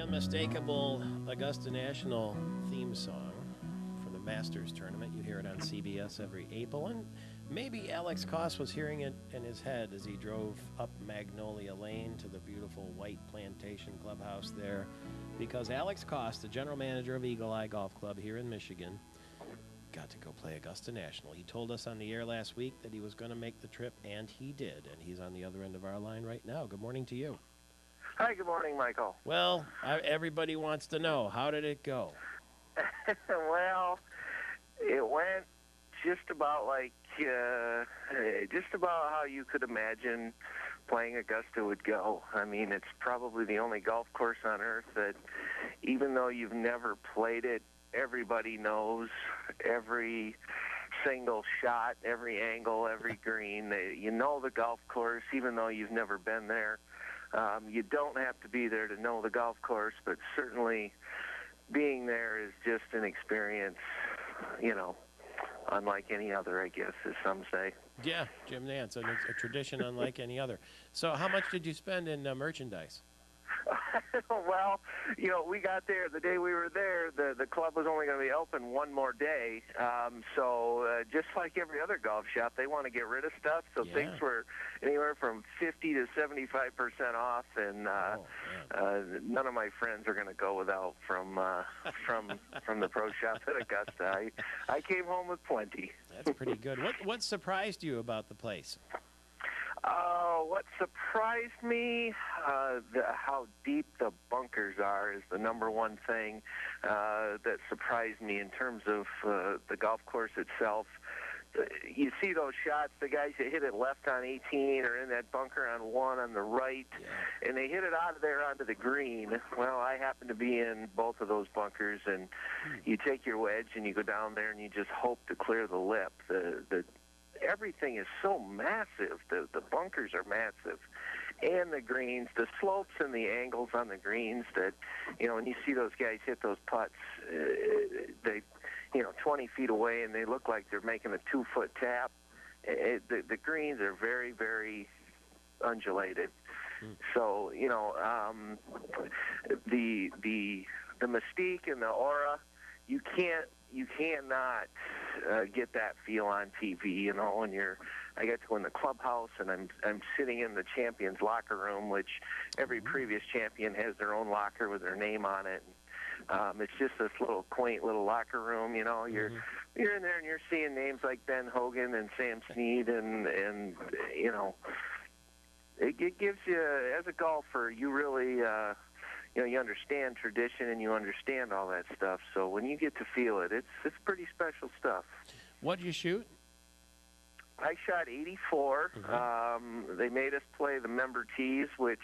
Unmistakable Augusta National theme song for the Masters tournament. You hear it on CBS every April, and maybe Alex Koss was hearing it in his head as he drove up Magnolia Lane to the beautiful White Plantation Clubhouse there, because Alex Koss, the general manager of Eagle Eye Golf Club here in Michigan, got to go play Augusta National. He told us on the air last week that he was going to make the trip, and he did, and he's on the other end of our line right now. Good morning to you. Hi, good morning, Michael. Well, everybody wants to know, how did it go? Well, it went just about how you could imagine playing Augusta would go. I mean, it's probably the only golf course on earth that, even though you've never played it, everybody knows every single shot, every angle, every green. You know the golf course, even though you've never been there. You don't have to be there to know the golf course, but certainly being there is just an experience, unlike any other, I guess, as some say. Yeah, Jim Nance, a tradition unlike any other. So how much did you spend in merchandise? Well, we got there the day we were there. The club was only going to be open one more day. So just like every other golf shop, they want to get rid of stuff. So things were anywhere from 50 to 75% off, and none of my friends are going to go without from the pro shop at Augusta. I came home with plenty. That's pretty good. What surprised you about the place? What surprised me, how deep the bunkers are is the number one thing that surprised me in terms of the golf course itself. You see those shots, the guys that hit it left on 18 or in that bunker on 1 on the right, and they hit it out of there onto the green. Well, I happen to be in both of those bunkers, and you take your wedge and you go down there and you just hope to clear the lip. Everything is so massive. The bunkers are massive. And the greens, the slopes and the angles on the greens that, when you see those guys hit those putts, they, 20 feet away, and they look like they're making a 2-foot tap. The greens are very, very undulated. So, the mystique and the aura, you cannot get that feel on TV. When I get to go in the clubhouse and I'm sitting in the champion's locker room, which every previous champion has their own locker with their name on it. It's just this little quaint little locker room. You're in there and you're seeing names like Ben Hogan and Sam Snead, and it gives you, as a golfer, you really. You understand tradition and you understand all that stuff. So when you get to feel it, it's pretty special stuff. What did you shoot? I shot 84. They made us play the member tees, which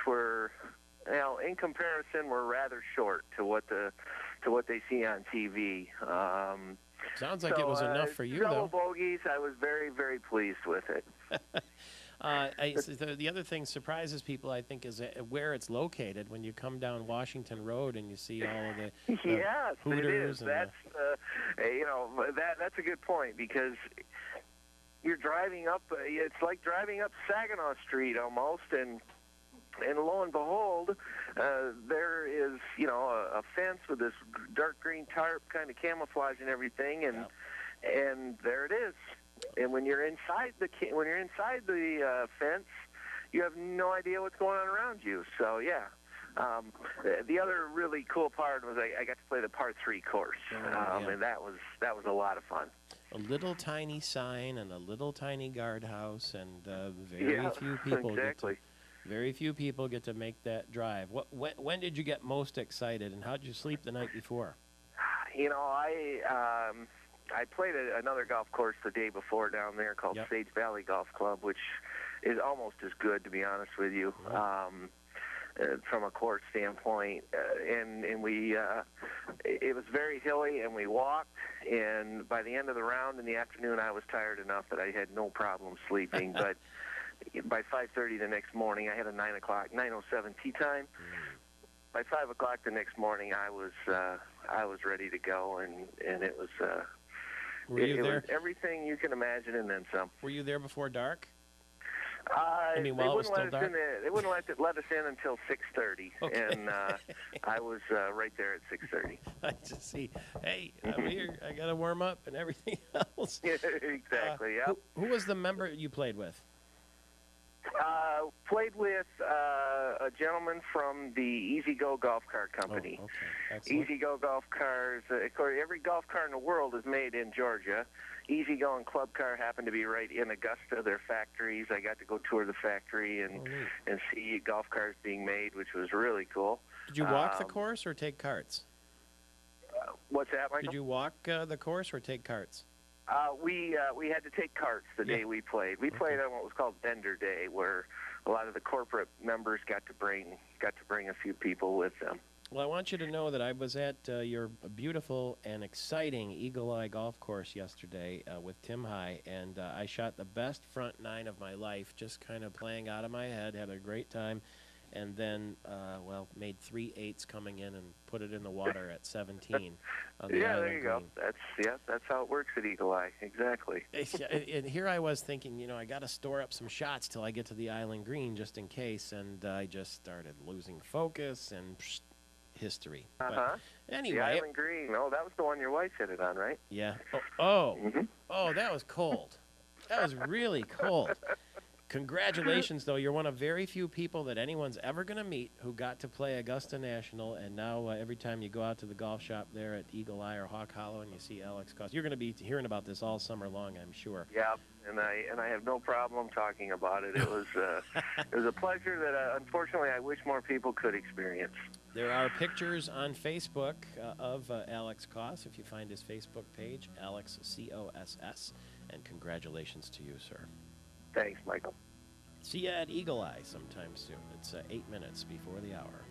were, in comparison, were rather short to what they see on TV. Sounds like it was enough for you, double though. bogeys. I was very, very pleased with it. The other thing surprises people, I think, is where it's located. When you come down Washington Road and you see all of the yes, Hooters. It is. That's a good point, because you're driving up. It's like driving up Saginaw Street almost, and lo and behold, there is a fence with this dark green tarp, kind of camouflage and everything, and there it is. And when you're inside the fence, you have no idea what's going on around you. So the other really cool part was I got to play the par 3 course, and that was a lot of fun. A little tiny sign and a little tiny guardhouse, and very few people get to make that drive. When did you get most excited, and how did you sleep the night before? I played another golf course the day before down there called Sage Valley Golf Club, which is almost as good, to be honest with you, from a course standpoint. And we, it was very hilly, and we walked. And by the end of the round in the afternoon, I was tired enough that I had no problem sleeping. But by 5:30 the next morning, I had a 9:07 tee time. By 5 o'clock the next morning, I was ready to go, and it was. Were you there? Was everything you can imagine and then some. Were you there before dark? I mean, while it was still dark? They wouldn't let us in until 6:30, Okay. and I was right there at 6:30. I just see, hey, I'm here. I got to warm up and everything else. Yeah, exactly. Yeah. Who was the member you played with? Played with a gentleman from the Easy Go Golf Car Company. Oh, okay. Excellent. Easy Go Golf Cars. Of course, every golf car in the world is made in Georgia. Easy Go and Club Car happened to be right in Augusta. Their factories. I got to go tour the factory and see golf cars being made, which was really cool. Did you walk the course or take carts? What's that, Michael? Did you walk the course or take carts? We had to take carts the day we played. We played on what was called Vendor Day, where a lot of the corporate members got to bring a few people with them. Well, I want you to know that I was at your beautiful and exciting Eagle Eye Golf Course yesterday with Tim High, and I shot the best front nine of my life, just kind of playing out of my head, had a great time, and then, made 3 8s coming in and put it in the water at 17 on the island there you go. green. That's how it works at Eagle Eye. Exactly. And here I was thinking, I got to store up some shots till I get to the island green just in case, and I just started losing focus and history. But anyway, the island green. Oh, that was the one your wife hit it on, right? Yeah. Oh, that was cold. That was really cold. Congratulations, though. You're one of very few people that anyone's ever going to meet who got to play Augusta National, and now every time you go out to the golf shop there at Eagle Eye or Hawk Hollow and you see Alex Cost, you're going to be hearing about this all summer long, I'm sure. Yeah, and I have no problem talking about it. It was it was a pleasure that unfortunately I wish more people could experience. There are pictures on Facebook of Alex Coss, if you find his Facebook page, Alex Coss, and congratulations to you, sir. Thanks, Michael. See you at Eagle Eye sometime soon. It's 8 minutes before the hour.